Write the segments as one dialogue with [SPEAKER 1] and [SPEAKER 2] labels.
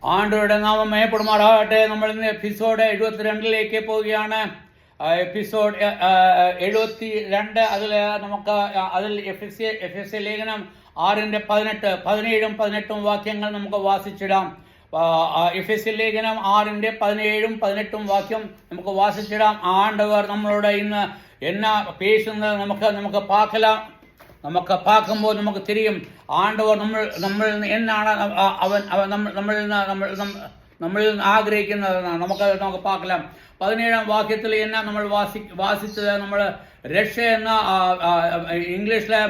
[SPEAKER 1] ആണ്ടവരുടെ നാമം മയപ്പെടുമാറാകട്ടെ. നമ്മൾ ഇന്ന് എപ്പിസോഡ് 72 പോവുകയാണ്. എപ്പിസോഡ് 72 അതിൽ എഫ് എസ് എ ലേഖനം 6:18, 17, 18 വാക്യങ്ങൾ നമുക്ക് വാസിച്ചിടാം. എഫ് എസ് എ ലേഖനം 6:17, 18 വാക്യം നമുക്ക് വാസിച്ചിടാം. ആണ്ടവർ നമ്മളോട് ഇന്ന് എന്നാ പേശുന്നത് നമുക്ക് പാക്കലാം. നമുക്ക് പാക്കുമ്പോൾ നമുക്ക് തിരിയും ആണ്ടവർ നമ്മളിൽ നിന്ന് എന്നാണ് നമ്മളിൽ നിന്ന് ആഗ്രഹിക്കുന്നതെന്നാണ് നമുക്ക് പാക്കലാം. 17 വാക്യത്തിൽ എന്നാ നമ്മൾ വാസിച്ചത് നമ്മൾ രക്ഷ എന്ന ഇംഗ്ലീഷിലെ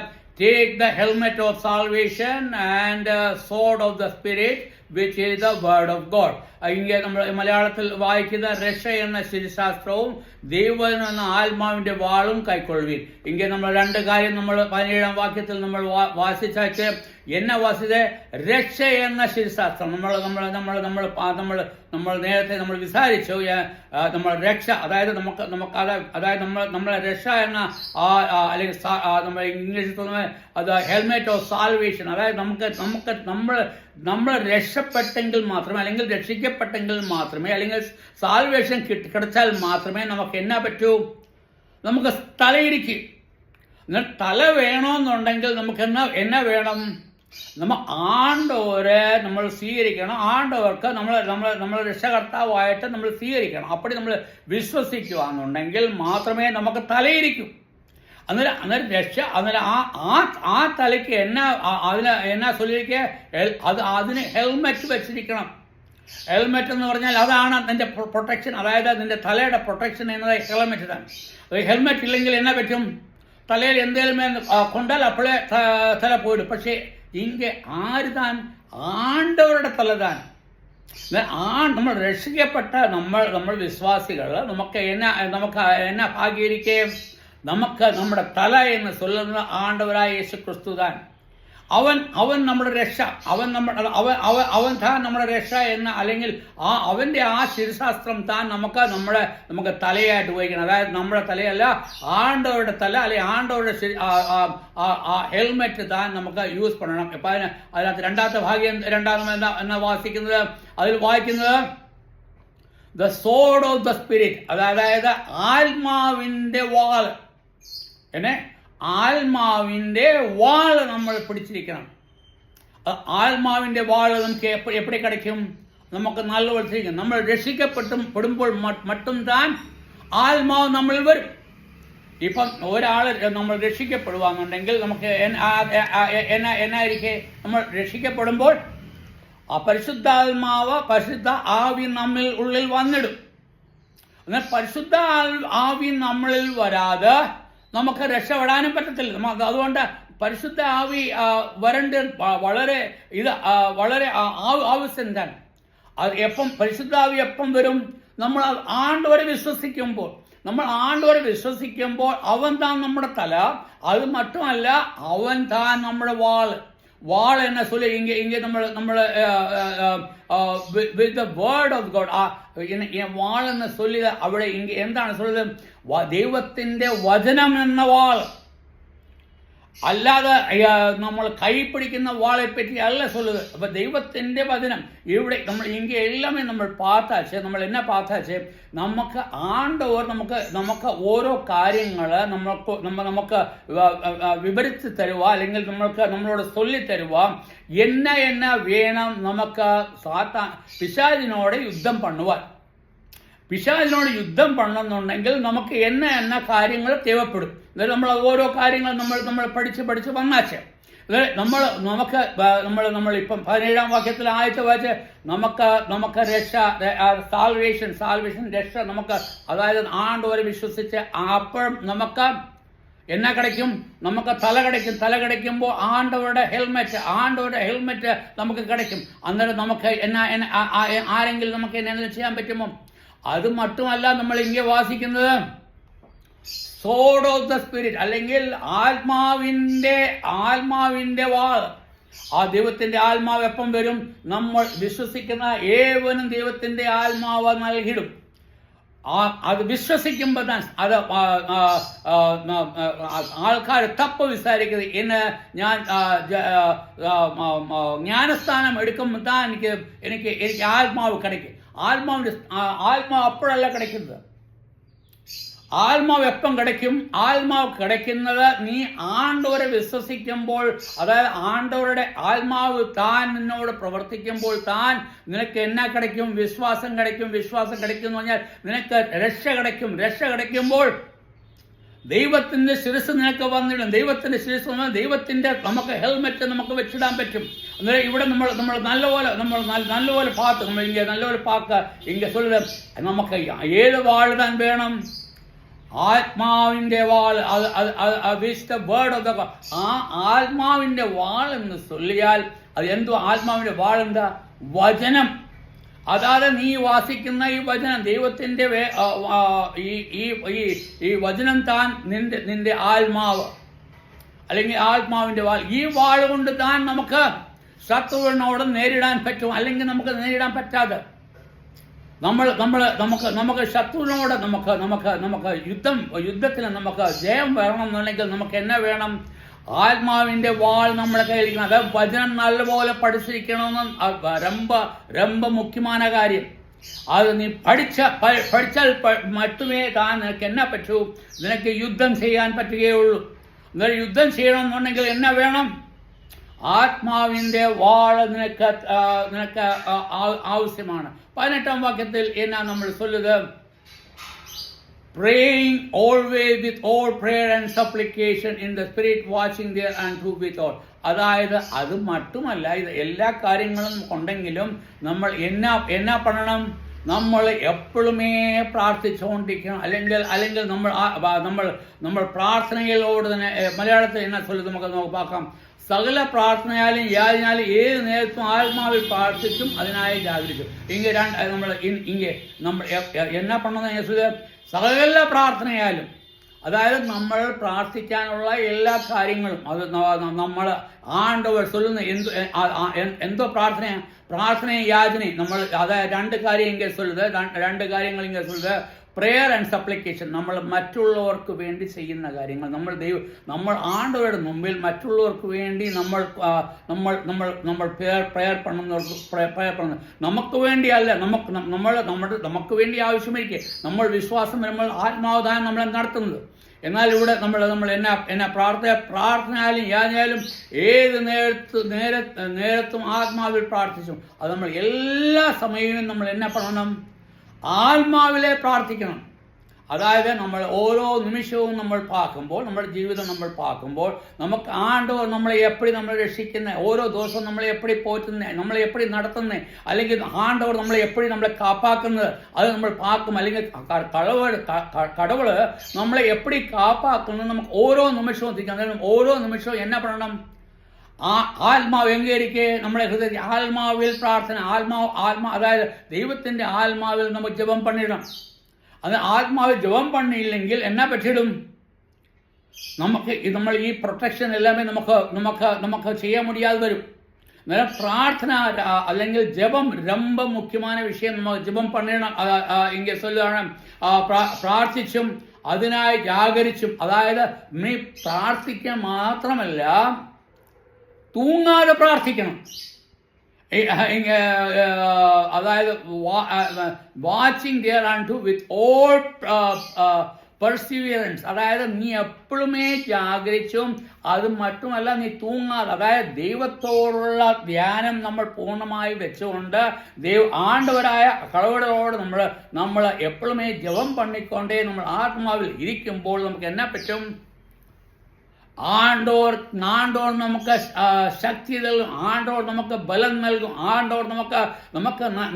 [SPEAKER 1] take the helmet of salvation and sword of the spirit which is the word of God. ഇങ്ങനെ നമ്മൾ മലയാളത്തിൽ വായിക്കുന്ന രക്ഷ എന്ന ശിരശാസ്ത്രവും ദൈവം എന്ന ആത്മാവിന്റെ വാളും കൈക്കൊള്ളുവീൻ. ഇങ്ങനെ നമ്മൾ രണ്ട് കാര്യം നമ്മൾ 17 വാക്യത്തിൽ നമ്മൾ വാസിച്ചാച്ച് എന്നെ വാസിച്ചത് രക്ഷ എന്ന ശിരശാസ്ത്രം. നമ്മൾ നേരത്തെ നമ്മൾ വിസാരിച്ചു നമ്മൾ രക്ഷ അതായത് നമ്മളെ രക്ഷ എന്ന അല്ലെങ്കിൽ നമ്മൾ ഇംഗ്ലീഷിൽ തോന്നുന്നത് അത് ഹെൽമെറ്റ് ഓഫ് സാൽവേഷൻ. അതായത് നമ്മൾ രക്ഷപ്പെട്ടെങ്കിൽ മാത്രമേ അല്ലെങ്കിൽ രക്ഷിക്കപ്പെട്ടെങ്കിൽ മാത്രമേ അല്ലെങ്കിൽ സാൽവേഷൻ കിടച്ചാൽ മാത്രമേ നമുക്ക് എന്നാ പറ്റൂ, നമുക്ക് തലയിരിക്കും. എന്നാൽ തല വേണമെന്നുണ്ടെങ്കിൽ നമുക്ക് എന്നാ വേണം, നമ്മൾ ആണ്ടവരെ നമ്മൾ സ്വീകരിക്കണം. ആണ്ടവർക്ക് നമ്മൾ രക്ഷകർത്താവായിട്ട് നമ്മൾ സ്വീകരിക്കണം. അപ്പടി നമ്മൾ വിശ്വസിക്കുകയാണെന്നുണ്ടെങ്കിൽ മാത്രമേ നമുക്ക് തലയിരിക്കും. അന്നേരം രക്ഷ ആ തലയ്ക്ക് എന്നാ ചൊല്ലിയിരിക്കുക, അതിന് ഹെൽമെറ്റ് വെച്ചിരിക്കണം. ഹെൽമെറ്റ് എന്ന് പറഞ്ഞാൽ അതാണ് അതിൻ്റെ പ്രൊട്ടക്ഷൻ. അതായത് അതിൻ്റെ തലയുടെ പ്രൊട്ടക്ഷൻ എന്നത് ഹെൽമെറ്റ് തന്നെ. ഹെൽമെറ്റ് ഇല്ലെങ്കിൽ എന്നാ പറ്റും, തലയിൽ എന്തെങ്കിലും കൊണ്ടാൽ അപ്പോഴേ തല പോയിടും. പക്ഷേ ഇங்கே ആര് താൻ, ആണ്ടവരുടെ തല താൻ. നമ്മൾ രക്ഷിക്കപ്പെട്ട നമ്മൾ വിശ്വാസികൾ നമുക്ക് എന്നാ ഭാഗ്യരിക്കേ, നമുക്ക് നമ്മുടെ തല എന്ന് ചൊല്ലുന്ന ആണ്ടവരായ യേശു ക്രിസ്തു താൻ. അവൻ നമ്മുടെ രക്ഷ, അവൻ താൻ നമ്മുടെ രക്ഷ എന്ന് അല്ലെങ്കിൽ അവന്റെ ആ ശിരശാസ്ത്രം താൻ നമുക്ക് തലയായിട്ട് ഉപയോഗിക്കണം. അതായത് നമ്മുടെ തലയല്ല, ആണ്ടവരുടെ തല അല്ലെങ്കിൽ ആണ്ടവരുടെ ഹെൽമെറ്റ് താൻ നമുക്ക് യൂസ് பண்ணണം. ഇപ്പൊ അതിനകത്ത് രണ്ടാമത്തെ ഭാഗ്യം എന്നാ വാസിക്കുന്നത്, അതിൽ വായിക്കുന്നത് the soared of the spirit, അതായത് ആത്മാവിന്റെ വാൾ. ആത്മാവിന്റെ വാള് നമ്മൾ പിടിച്ചിരിക്കണം. ആത്മാവിന്റെ വാള് നമുക്ക് എപ്പടി കിടക്കും, നമുക്ക് നല്ല വളർത്തിരിക്കും. നമ്മൾ രക്ഷിക്കപ്പെടുമ്പോൾ മറ്റും താൻ ആത്മാവ് നമ്മളിൽ വരും. ഇപ്പം ഒരാൾ നമ്മൾ രക്ഷിക്കപ്പെടുവാന്നുണ്ടെങ്കിൽ നമുക്ക് എന്നായിരിക്കെ, നമ്മൾ രക്ഷിക്കപ്പെടുമ്പോൾ ആ പരിശുദ്ധാത്മാവ് പരിശുദ്ധ ആവി നമ്മിൽ ഉള്ളിൽ വന്നിടും. എന്നാൽ പരിശുദ്ധ ആവി നമ്മളിൽ വരാതെ നമുക്ക് രക്ഷപ്പെടാനും പറ്റത്തില്ല. അതുകൊണ്ട് പരിശുദ്ധ ആവി വളരെ ആവശ്യം തന്നെ. അത് പരിശുദ്ധ ആവി എപ്പം വരും, നമ്മൾ ആണ്ടവരെ വിശ്വസിക്കുമ്പോൾ അവൻ താൻ നമ്മുടെ തല. അത് മാത്രമല്ല, അവൻ താൻ നമ്മുടെ വാൾ എന്ന ചൊല്ലി ഇങ്ങനെ നമ്മൾ with the word of God വാൾ എന്ന് ചൊല്ലിയത് അവിടെ എന്താണ് ചൊല്ലിയത്, ദൈവത്തിന്റെ വചനം എന്ന വാൾ. അല്ലാതെ നമ്മൾ കൈ പിടിക്കുന്ന വാളെ പറ്റി അല്ല ചൊല്ലുന്നത്. അപ്പൊ ദൈവത്തിന്റെ വചനം ഇവിടെ നമ്മൾ എല്ലാമേ നമ്മൾ പാത്താച്ച് നമ്മൾ എന്നാ പാത്താച്ച് നമുക്ക് ആണ്ടവർ നമുക്ക് ഓരോ കാര്യങ്ങൾ നമുക്ക് വിവരിച്ച് തരുക അല്ലെങ്കിൽ നമ്മളോട് ചൊല്ലിത്തരുക. എന്നാ വേണം നമുക്ക് പിശാചിനോട് യുദ്ധം பண்ணுവാൻ. പിശാചിനോട് യുദ്ധം பண்ணണമെന്നുണ്ടെങ്കിൽ നമുക്ക് എന്നാ കാര്യങ്ങൾ തേവപ്പെടും. അതായത് നമ്മൾ ഓരോ കാര്യങ്ങൾ നമ്മൾ പഠിച്ച് വന്നാച്ച് നമ്മളിപ്പം 17 വാക്യത്തിൽ വായിച്ച് നമുക്ക് രക്ഷ, സാൽവേഷൻ രക്ഷ നമുക്ക്, അതായത് ആണ്ടവരെ വിശ്വസിച്ച് അപ്പോഴും നമുക്ക് എന്നാ കിടക്കും, നമുക്ക് തല കിടക്കുമ്പോൾ ആണ്ടവരുടെ ഹെൽമെറ്റ് നമുക്ക് കിടക്കും. അന്നേരം നമുക്ക് ആരെങ്കിലും നമുക്ക് എന്നാ ചെയ്യാൻ പറ്റുമോ. അത് മറ്റുമല്ല, നമ്മൾ ഇങ്ങനെ വാസിക്കുന്നത് സോർഡ് ഓഫ് ദ സ്പിരിറ്റ് അല്ലെങ്കിൽ ആത്മാവിന്റെ വാൾ. ആ ദൈവത്തിന്റെ ആത്മാവ് എപ്പം വരും, നമ്മൾ വിശ്വസിക്കുന്ന ഏവനും ദൈവത്തിന്റെ ആത്മാവ് നൽകിടും. അത് വിശ്വസിക്കുമ്പോൾ தான் അത് ആൾക്കാർ തപ്പ് വിചാരിക്കുന്നത് ഇന്ന് ഞാൻ ജ്ഞാനസ്ഥാനം എടുക്കുമ്പോൾ தான் എനിക്ക് ആത്മാവ് கிடைக்கும். ആത്മാവ് അപ്പോഴല്ല கிடைക്കുന്നത്. ആത്മാവ് എപ്പം கிடைക്കും? ആത്മാവ് கிடைക്കുന്നത് നീ ആണ്ടവരെ വിശ്വസിക്കുമ്പോൾ, അതായത് ആണ്ടവരുടെ ആത്മാവ് താൻ നിന്നോട് പ്രവർത്തിക്കുമ്പോൾ താൻ നിനക്ക് എന്നാ கிடைക്കും? വിശ്വാസം கிடைക്കും. വിശ്വാസം கிடைക്കും എന്ന് പറഞ്ഞാൽ നിനക്ക് രക്ഷ கிடைക്കും. രക്ഷ கிடைക്കുമ്പോൾ ദൈവത്തിന്റെ ശിരസ് നിനക്ക് വന്നിടും. ദൈവത്തിന്റെ ശിരസ് വന്നാൽ ദൈവത്തിന്റെ നമുക്ക് ഹെൽമെറ്റ് നമുക്ക് വെച്ചിടാൻ പറ്റും. അന്നേരം ഇവിടെ നമ്മൾ നല്ലപോലെ പാത്ത് നമ്മൾ ഇങ്ങനെ നല്ലപോലെ പാക്ക ഇങ്ങനെ சொல்லுது നമുക്ക് ഏത് വാൾ താൻ വേണം? ആത്മാവിന്റെ വാൾ. ആ ആത്മാവിന്റെ വാൾ എന്ന് ചൊല്ലിയാൽ അത് എന്തോ ആത്മാവിന്റെ വാൾ എന്താ? വചനം. അതായത് നീ വാസിക്കുന്ന ഈ വചനം, ദൈവത്തിന്റെ ഈ വചനം താൻ നിന്റെ ആത്മാവ് അല്ലെങ്കിൽ ആത്മാവിന്റെ വാൾ. ഈ വാൾ കൊണ്ട് താൻ നമുക്ക് ശത്രുവിനോട് നേരിടാൻ പറ്റും. അല്ലെങ്കിൽ നമുക്ക് നേരിടാൻ പറ്റാതെ നമുക്ക് ശത്രുവിനോട് നമുക്ക് യുദ്ധത്തിന് നമുക്ക് ജയം വരണം എന്നുണ്ടെങ്കിൽ നമുക്ക് എന്നാ വേണം? ആത്മാവിന്റെ വാൾ നമ്മുടെ കയ്യിലിരിക്കണം. അത് വചനം നല്ലപോലെ പഠിച്ചിരിക്കണമെന്ന് ரொம்ப മുഖ്യமான കാര്യം. അത് നീ പഠിച്ചാൽ മറ്റുമേ താൻ നിനക്ക് എന്നാ പറ്റൂ? നിനക്ക് യുദ്ധം ചെയ്യാൻ പറ്റുകയുള്ളൂ. എന്നാൽ യുദ്ധം ചെയ്യണമെന്നുണ്ടെങ്കിൽ എന്നാ വേണം? ആത്മാവിന്റെ വാള് നിനക്ക് ആവശ്യമാണ്. 18ാം വാക്യത്തിൽ എന്നാ നമ്മൾ ചൊല്ലുക? praying always with all prayer and supplication in the spirit, watching there and to with all. അതായത് അത് മറ്റുമല്ല, ഇത് എല്ലാ കാര്യങ്ങളും ഉണ്ടെങ്കിലും നമ്മൾ എന്നാ பண்ணണം? നമ്മൾ എപ്പോഴുമേ പ്രാർത്ഥിച്ചുകൊണ്ടിരിക്കണം. അല്ലെങ്കിൽ നമ്മൾ പ്രാർത്ഥനയിലോട് തന്നെ, മലയാളത്തിൽ എന്നാ ചൊല്ലുന്നത് നമുക്ക് നോക്കാം. സകല പ്രാർത്ഥനയാലും യാതിനാലും ഏത് നേരത്തും ആത്മാവിൽ പ്രാർത്ഥിച്ചും അതിനായി ജാഗരിക്കും. നമ്മൾ എന്നാ പണമെന്ന് സകല പ്രാർത്ഥനയാലും, അതായത് നമ്മൾ പ്രാർത്ഥിക്കാനുള്ള എല്ലാ കാര്യങ്ങളും അത് നമ്മൾ ആണ്ടവർ ചൊല്ലുന്ന എന്തോ പ്രാർത്ഥനയും യാചനയും നമ്മൾ അതായത് രണ്ട് കാര്യങ്ങൾ ഇങ്ങനെ ചൊല്ലുക. പ്രെയർ ആൻഡ് സപ്ലിക്കേഷൻ, നമ്മൾ മറ്റുള്ളവർക്ക് വേണ്ടി ചെയ്യുന്ന കാര്യങ്ങൾ. നമ്മൾ ആണ്ടവരുടെ മുമ്പിൽ മറ്റുള്ളവർക്ക് വേണ്ടി നമ്മൾ പ്രെയർ பண்ணுന്നത് നമുക്ക് വേണ്ടിയല്ല. നമുക്ക് വേണ്ടി ആവശ്യമായിരിക്കെ നമ്മൾ വിശ്വാസം നമ്മൾ ആത്മാവധാനം നമ്മളെ നടത്തുന്നത്. എന്നാൽ ഇവിടെ നമ്മൾ എന്നാ പ്രാർത്ഥനയാലും യാചനയാലും ഏത് നേരത്തും ആത്മാവിൽ പ്രാർത്ഥിച്ചു. അത് നമ്മൾ എല്ലാ സമയവും നമ്മൾ എന്നാ பண்ணണം? ആത്മാവിലെ പ്രാർത്ഥിക്കണം. അതായത് നമ്മൾ ഓരോ നിമിഷവും നമ്മൾ പാക്കുമ്പോൾ, നമ്മുടെ ജീവിതം നമ്മൾ പാക്കുമ്പോൾ നമുക്ക് ആണ്ടവർ നമ്മളെ എപ്പടി നമ്മൾ രക്ഷിക്കുന്നത്, ഓരോ ദിവസവും നമ്മളെ എപ്പടി പോറ്റുന്നത്, നമ്മളെ എപ്പടി നടത്തുന്നത്, അല്ലെങ്കിൽ ആണ്ടവർ നമ്മളെ എപ്പടി നമ്മളെ കാപ്പാക്കുന്നത് അത് നമ്മൾ പാക്കും. അല്ലെങ്കിൽ കടവുള് നമ്മളെ എപ്പടി കാപ്പാക്കുന്നത് നമുക്ക് ഓരോ നിമിഷവും തിരിക്കണം. ഓരോ നിമിഷവും എന്നാ പറയണം? ആത്മാവ് എങ്കേരിക്കെ നമ്മളെ ഹൃദയത്തിൽ ആത്മാവിൽ പ്രാർത്ഥന. അതായത് ദൈവത്തിന്റെ ആത്മാവിൽ നമുക്ക് ജപം പണിയിടണം. അത് ആത്മാവിൽ ജപം പണിയില്ലെങ്കിൽ എന്നാ പറ്റിയിടും? നമ്മൾ ഈ പ്രൊട്ടക്ഷൻ എല്ലാമേ നമുക്ക് ചെയ്യാൻ മുടിയാതെ വരും. അന്നേരം പ്രാർത്ഥന അല്ലെങ്കിൽ ജപം ரொம்ப മുഖ്യமான വിഷയം. നമുക്ക് ജപം പണിയണം. ഇങ്ങനെ ചൊല്ലുകയാണ് പ്രാർത്ഥിച്ചും അതിനായി ജാഗരിച്ചും. അതായത് നീ പ്രാർത്ഥിക്കാൻ മാത്രമല്ല, തൂങ്ങാതെ പ്രാർത്ഥിക്കണം. അതായത് watching there and with all Perseverance. അതായത് നീ എപ്പോഴുമേ ജാഗരിച്ചും അത് മറ്റുമല്ല നീ തൂങ്ങാതെ, അതായത് ദൈവത്തോടുള്ള ധ്യാനം നമ്മൾ പൂർണ്ണമായി വെച്ചുകൊണ്ട് ആണ്ടവരായ കളവടോട് നമ്മൾ എപ്പോഴുമേ ജപം പണിക്കൊണ്ടേ നമ്മൾ ആത്മാവിൽ ഇരിക്കുമ്പോൾ നമുക്ക് എന്നാ പറ്റും? ആണ്ടോർ നമുക്ക് ശക്തി നൽകും. ആണ്ടോർ നമുക്ക് ബലം നൽകും. ആണ്ടോർ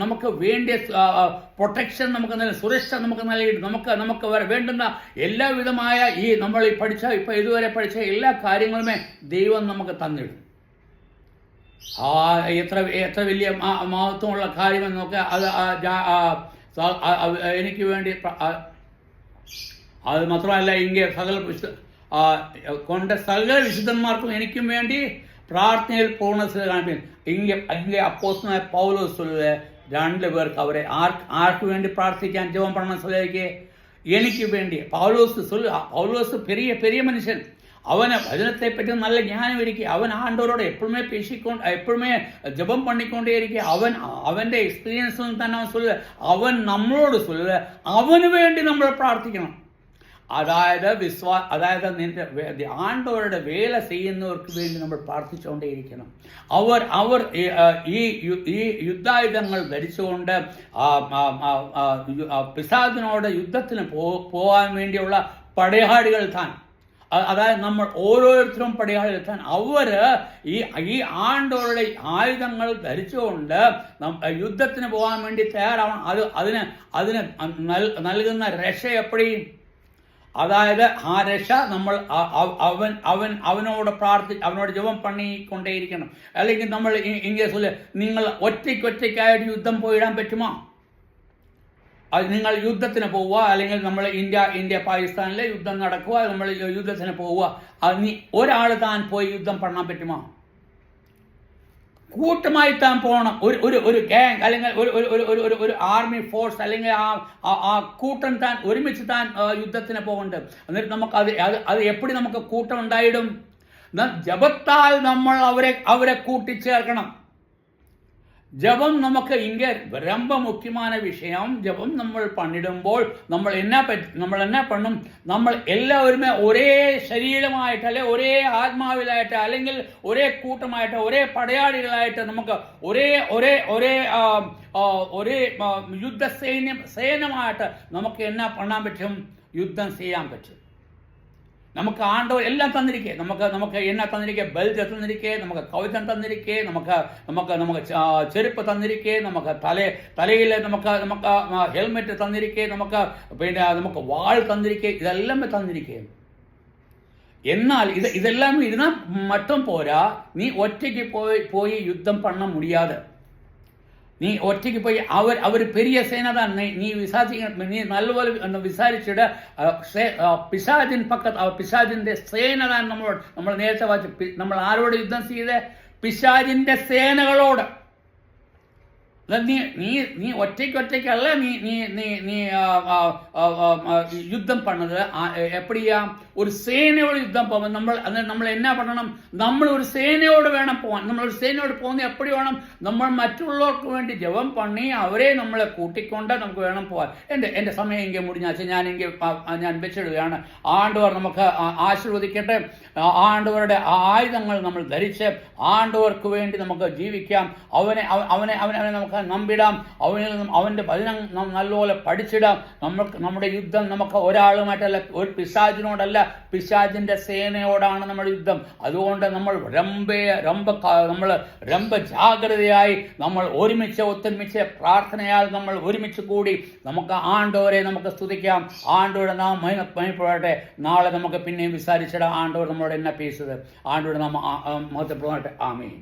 [SPEAKER 1] നമുക്ക് വേണ്ടിയ പ്രൊട്ടക്ഷൻ നമുക്ക് നൽകും, സുരക്ഷ നമുക്ക് നൽകിയിട്ട് നമുക്ക് വേണ്ടുന്ന എല്ലാവിധമായ നമ്മൾ ഇതുവരെ പഠിച്ച എല്ലാ കാര്യങ്ങളുമേ ദൈവം നമുക്ക് തന്നിടും. എത്ര വലിയ മഹത്വമുള്ള കാര്യമെന്ന് നോക്കുക. എനിക്ക് വേണ്ടി അത് മാത്രമല്ല, ഇങ്ങനെ സകല വിശുദ്ധന്മാർക്കും എനിക്കും വേണ്ടി പ്രാർത്ഥനയിൽ പൂർണ്ണത കാണിപ്പിക്കും. ഇങ്ങനെ അപ്പോസ്തലനായ പൗലോസ് சொல்லுது, 2 പേർക്ക് അവരെ ആർക്ക് വേണ്ടി പ്രാർത്ഥിക്കാൻ ജപം பண்ண சொல்லிருக்கே? എനിക്ക് വേണ്ടി. പൗലോസ് பெரிய பெரிய மனுஷன். அவனை வചனத்தை பற்றி நல்ல ஞானம் இருக்கு. அவன் ஆண்டவரோட எப்பவுமே ஜெபம் பண்ணிக்கொண்டே இருக்க. അവൻ്റെ എക്സ്പീരിയൻസ് തന്നെ അവൻ சொல்ல. അവൻ നമ്മളോട് சொல்ல, അവന് വേണ്ടി നമ്മൾ പ്രാർത്ഥിക്കണം. അതായത് നിന്റെ ആണ്ടവരുടെ വേല ചെയ്യുന്നവർക്ക് വേണ്ടി നമ്മൾ പ്രാർത്ഥിച്ചുകൊണ്ടേയിരിക്കണം. അവർ ഈ യുദ്ധായുധങ്ങൾ ധരിച്ചുകൊണ്ട് പിശാചിനോട് യുദ്ധത്തിന് പോകാൻ വേണ്ടിയുള്ള പടയാളികൾ താൻ. അതായത് നമ്മൾ ഓരോരുത്തരും പടയാളികൾ താൻ. അവർ ഈ ആണ്ടവരുടെ ആയുധങ്ങൾ ധരിച്ചുകൊണ്ട് യുദ്ധത്തിന് പോകാൻ വേണ്ടി തയ്യാറാവണം. അതിന് നൽകുന്ന രക്ഷ എപ്പടി? അതായത് ആ രക്ഷ നമ്മൾ അവനോട് അവനോട് ജപം പണിക്കൊണ്ടേയിരിക്കണം. അല്ലെങ്കിൽ നമ്മൾ ഇംഗ്ലീഷിൽ നിങ്ങൾ ഒറ്റയ്ക്കായിട്ട് യുദ്ധം പോയിടാൻ പറ്റുമോ? അത് നിങ്ങൾ യുദ്ധത്തിന് പോവുക, അല്ലെങ്കിൽ നമ്മൾ ഇന്ത്യ പാകിസ്ഥാനിലെ യുദ്ധം നടക്കുക, നമ്മൾ യുദ്ധത്തിന് പോവുക. അത് ഒരാൾ താൻ പോയി യുദ്ധം പണ്ണാൻ പറ്റുമോ? കൂട്ടമായി താൻ പോകണം. ഒരു ഗാങ് അല്ലെങ്കിൽ ഒരു ആർമി ഫോഴ്സ് അല്ലെങ്കിൽ ആ കൂട്ടം താൻ ഒരുമിച്ച് താൻ യുദ്ധത്തിന് പോകേണ്ടത്. എന്നിട്ട് നമുക്ക് അത് എപ്പടി നമുക്ക് കൂട്ടം ഉണ്ടായിടും? ജപത്താൽ നമ്മൾ അവരെ കൂട്ടിച്ചേർക്കണം. ജപം നമുക്ക് ഇങ്ങനെ ரொம்ப മുഖ്യமான വിഷയം. ജപം നമ്മൾ പണിടുമ്പോൾ നമ്മൾ എന്നാ പണ്ണും? നമ്മൾ എല്ലാവരുമേ ഒരേ ശരീരമായിട്ട്, അല്ലെ ഒരേ ആത്മാവിലായിട്ട്, അല്ലെങ്കിൽ ഒരേ കൂട്ടമായിട്ട്, ഒരേ പടയാളികളായിട്ട് നമുക്ക് ഒരേ സേനമായിട്ട് നമുക്ക് എന്നാ പണ്ണാൻ പറ്റും? യുദ്ധം ചെയ്യാൻ പറ്റും. നമുക്ക് ആണ്ടവർ എല്ലാം തന്നിരിക്കേ. നമുക്ക് എന്നാ തന്നിരിക്കേ? ബെൽറ്റ് തന്നിരിക്കേ, നമുക്ക് കവചം തന്നിരിക്കേ, നമുക്ക് ചെരുപ്പ് തന്നിരിക്കേ, നമുക്ക് തലയിൽ നമുക്ക് ഹെൽമെറ്റ് തന്നിരിക്കേ, നമുക്ക് വാൾ തന്നിരിക്കേ, ഇതെല്ലാം തന്നിരിക്കേ. എന്നാൽ ഇതെല്ലാം ഇരുന്നാൽ മറ്റും പോരാ. നീ ഒറ്റയ്ക്ക് പോയി യുദ്ധം പണ്ണ മുടിയാതെ. നീ ഒറ്റയ്ക്ക് പോയി അവർ പെരിയ സേന താൻ. നീ നല്ലപോലെ വിസാരിച്ചിട്ട് പിശാചിന്റെ സേന താൻ നമ്മൾ നേരത്തെ വായിച്ചു. നമ്മൾ ആരോട് യുദ്ധം ചെയ്ത്? പിശാചിന്റെ സേനകളോട്. നീ ഒറ്റയ്ക്കല്ല നീ യുദ്ധം പണ്ണത്. എപ്പടിയാ? ഒരു സേനയോട് യുദ്ധം പോകാൻ നമ്മൾ എന്നാ பண்ணണം? നമ്മൾ ഒരു സേനയോട് വേണം പോകാൻ. നമ്മൾ ഒരു സേനയോട് പോകുന്നത് എപ്പടി വേണം? നമ്മൾ മറ്റുള്ളവർക്ക് വേണ്ടി ജപം പണി അവരെ നമ്മളെ കൂട്ടിക്കൊണ്ട് നമുക്ക് വേണം പോകാൻ. എൻ്റെ സമയം എങ്കിൽ മുടിഞ്ഞാച്ച ഞാൻ വെച്ചിടുകയാണ്. ആണ്ടവർ നമുക്ക് ആശീർവദിക്കട്ടെ. ആണ്ടവരുടെ ആയുധങ്ങൾ നമ്മൾ ധരിച്ച് ആണ്ടവർക്ക് വേണ്ടി നമുക്ക് ജീവിക്കാം. അവനെ നമുക്ക് നമ്പിടാം. അവനിൽ നിന്നും അവൻ്റെ വചനം നല്ലപോലെ പഠിച്ചിടാം. നമ്മുടെ യുദ്ധം നമുക്ക് ഒരാളുമായിട്ടല്ല, ഒരു പിശാചിനോടല്ല, പിശാചിന്റെ സേനയോടാണ് നമ്മുടെ യുദ്ധം. അതുകൊണ്ട് നമ്മൾ ரொம்ப ജാഗ്രതയായി നമ്മൾ ഒത്തൊരുമിച്ച് പ്രാർത്ഥനയാൽ നമ്മൾ ഒരുമിച്ച് കൂടി നമുക്ക് ആണ്ടവരെ നമുക്ക് സ്തുതിക്കാം. ആണ്ടവരുടെ നാം മഹിമപ്പെടട്ടെ. നാളെ നമുക്ക് പിന്നെയും വിസാരിച്ചിടാം. ആണ്ടവർ നമ്മളോട് എന്നാ പേசுது. ആണ്ടവരുടെ നാം മഹത്വപ്പെടട്ടെ. ആമേൻ.